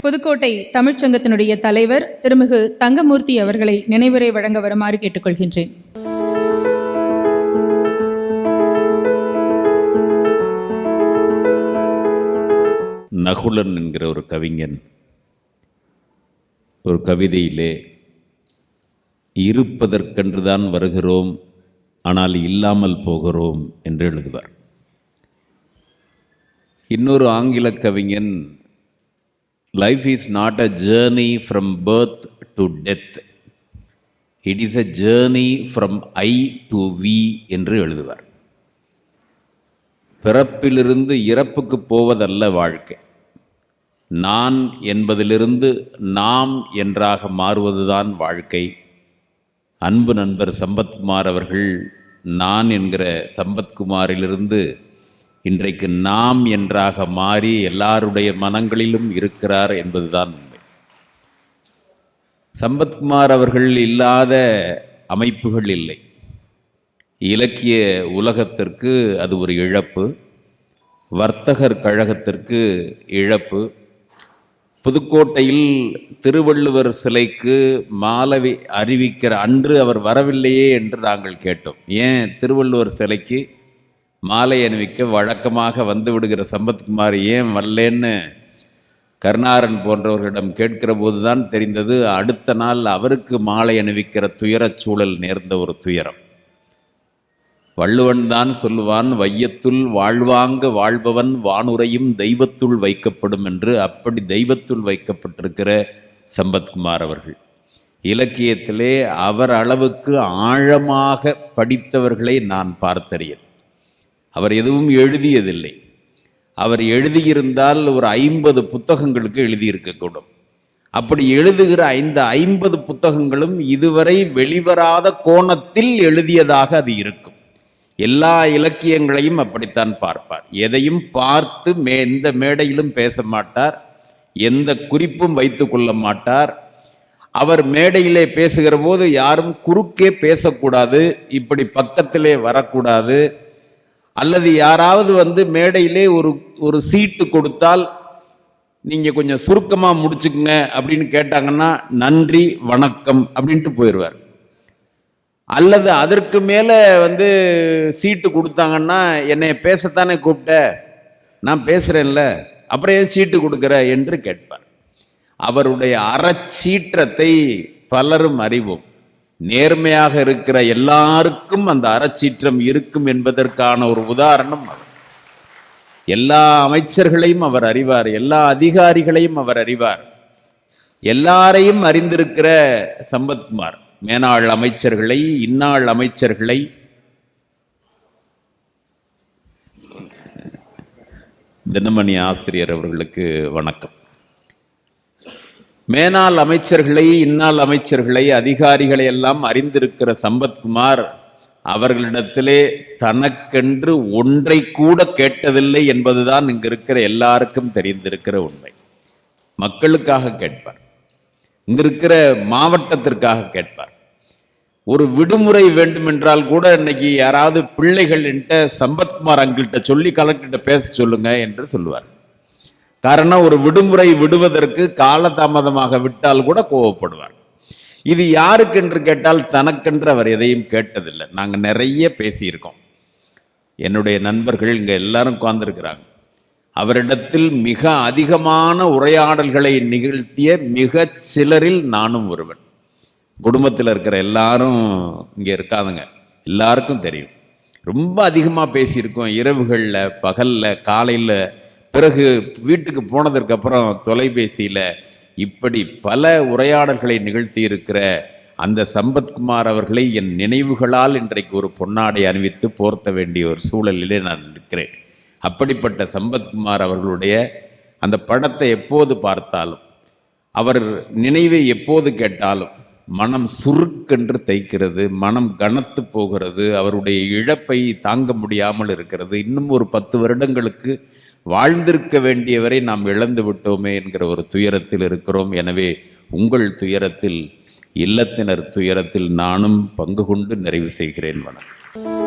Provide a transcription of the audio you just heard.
புதுக்கோட்டை தமிழ்ச்சங்கத்தினுடைய தலைவர் திருமிகு தங்கமூர்த்தி அவர்களை நினைவுரை வழங்க வருமாறு கேட்டுக்கொள்கின்றேன். நகுலன் என்கிற ஒரு கவிஞன் ஒரு கவிதையிலே இருப்பதற்கென்றுதான் வருகிறோம், ஆனால் இல்லாமல் போகிறோம் என்று எழுதுவார். இன்னொரு ஆங்கில கவிஞன், life is not a journey from birth to death, it is a journey from I to we என்று எழுதுவார். பிறப்பிலிருந்து இறப்புக்கு போவதல்ல வாழ்க்கை, நான் என்பதிலிருந்து நாம் என்றாக மாறுவதுதான் வாழ்க்கை. அன்பு நண்பர் சம்பத்குமார் அவர்கள் நான் என்கிற சம்பத்குமாரிலிருந்து இன்றைக்கு நாம் என்றாக மாறி எல்லாருடைய மனங்களிலும் இருக்கிறார் என்பதுதான் உண்மை. சம்பத்குமார் அவர்கள் இல்லாத அமைப்புகள் இல்லை. இலக்கிய உலகத்திற்கு அது ஒரு இழப்பு, வர்த்தகர் கழகத்திற்கு இழப்பு. புதுக்கோட்டையில் திருவள்ளுவர் சிலைக்கு மாலை அறிவிக்கிற அன்று அவர் வரவில்லையே என்று நாங்கள் கேட்டோம். ஏன் திருவள்ளுவர் சிலைக்கு மாலை அணிவிக்க வழக்கமாக வந்து விடுகிற சம்பத்குமார் ஏன் வரலேன்னு கருணாரன் போன்றவர்களிடம் கேட்கிற போது தான் தெரிந்தது, அடுத்த நாள் அவருக்கு மாலை அணிவிக்கிற துயரச் சூழல் நேர்ந்த ஒரு துயரம். வள்ளுவன் தான் சொல்லுவான், வையத்துள் வாழ்வாங்க வாழ்பவன் வானுரையும் தெய்வத்துள் வைக்கப்படும் என்று. அப்படி தெய்வத்துள் வைக்கப்பட்டிருக்கிற சம்பத்குமார் அவர்கள் இலக்கியத்திலே அவர் அளவுக்கு ஆழமாக படித்தவர்களை நான் பார்த்தறியேன். அவர் எதுவும் எழுதியதில்லை. அவர் எழுதியிருந்தால் ஒரு 50 புத்தகங்களுக்கு எழுதியிருக்கக்கூடும். அப்படி எழுதுகிற 50 புத்தகங்களும் இதுவரை வெளிவராத கோணத்தில் எழுதியதாக அது இருக்கும். எல்லா இலக்கியங்களையும் அப்படித்தான் பார்ப்பார். எதையும் பார்த்து எந்த மேடையிலும் பேச மாட்டார், எந்த குறிப்பும் வைத்து கொள்ள மாட்டார். அவர் மேடையிலே பேசுகிற போது யாரும் குறுக்கே பேசக்கூடாது, இப்படி பக்கத்திலே வரக்கூடாது. அல்லது யாராவது வந்து மேடையிலே ஒரு சீட்டு கொடுத்தால் நீங்கள் கொஞ்சம் சுருக்கமாக முடிச்சுக்குங்க அப்படின்னு கேட்டாங்கன்னா நன்றி வணக்கம் அப்படின்ட்டு போயிடுவார். அல்லது அதற்கு மேலே வந்து சீட்டு கொடுத்தாங்கன்னா என்னை பேசத்தானே கூப்பிட்ட, நான் பேசுகிறேன்ல, அப்புறம் ஏன் சீட்டு கொடுக்குற என்று கேட்பார். அவருடைய அறச்சீற்றத்தை பலரும் அறிவோம். நேர்மையாக இருக்கிற எல்லாருக்கும் அந்த அறச்சீற்றம் இருக்கும் என்பதற்கான ஒரு உதாரணம் அவர். எல்லா அமைச்சர்களையும் அவர் அறிவார், எல்லா அதிகாரிகளையும் அவர் அறிவார், எல்லாரையும் அறிந்திருக்கிற சம்பத்குமார் மேனாள் அமைச்சர்களை, இந்நாள் அமைச்சர்களை, தினமணி ஆசிரியர் அவர்களுக்கு வணக்கம். மேனாள் அமைச்சர்களை, இந்நாள் அமைச்சர்களை, அதிகாரிகளை எல்லாம் அறிந்திருக்கிற சம்பத்குமார் அவர்களிடத்திலே தனக்கென்று ஒன்றை கூட கேட்டதில்லை என்பதுதான் இங்கு இருக்கிற எல்லாருக்கும் தெரிந்திருக்கிற உண்மை. மக்களுக்காக கேட்பார், இங்க இருக்கிற மாவட்டத்திற்காக கேட்பார். ஒரு விடுமுறை வேண்டுமென்றால் கூட இன்னைக்கு யாராவது பிள்ளைகள் என்கிட்ட சம்பத்குமார் அங்கிட்ட சொல்லி கலெக்டர்கிட்ட பேச சொல்லுங்க என்று சொல்லுவார். காரணம், ஒரு விடுமுறை விடுவதற்கு காலதாமதமாக விட்டால் கூட கோவப்படுவார். இது யாருக்கென்று கேட்டால் தனக்கென்று அவர் எதையும் கேட்டதில்லை. நாங்கள் நிறைய பேசியிருக்கோம். என்னுடைய நண்பர்கள் இங்கே எல்லாரும் உட்கார்ந்துருக்கிறாங்க. அவரிடத்தில் மிக அதிகமான உரையாடல்களை நிகழ்த்திய மிக சிலரில் நானும் ஒருவன். குடும்பத்தில் இருக்கிற எல்லாரும் இங்கே இருக்காதுங்க, எல்லாருக்கும் தெரியும். ரொம்ப அதிகமாக பேசியிருக்கோம். இரவுகளில், பகலில், காலையில், பிறகு வீட்டுக்கு போனதற்கப்புறம் தொலைபேசியில், இப்படி பல உரையாடல்களை நிகழ்த்தி இருக்கிற அந்த சம்பத்குமார் அவர்களை என் நினைவுகளால் இன்றைக்கு ஒரு பொன்னாடை அணிவித்து போர்த்த வேண்டிய ஒரு சூழலிலே நான் இருக்கிறேன். அப்படிப்பட்ட சம்பத்குமார் அவர்களுடைய அந்த படத்தை எப்போது பார்த்தாலும், அவர் நினைவை எப்போது கேட்டாலும் மனம் சுருக்கென்று தைக்கிறது, மனம் கனத்து போகிறது. அவருடைய இழப்பை தாங்க முடியாமல் இருக்கிறது. இன்னும் ஒரு 10 வருடங்களுக்கு வாழ்ந்திருக்க வேண்டியவரை நாம் இழந்து விட்டோமே என்கிற ஒரு துயரத்தில் இருக்கிறோம். எனவே உங்கள் துயரத்தில், இல்லத்தினர் துயரத்தில் நானும் பங்கு கொண்டு நிறைவு செய்கிறேன். வணக்கம்.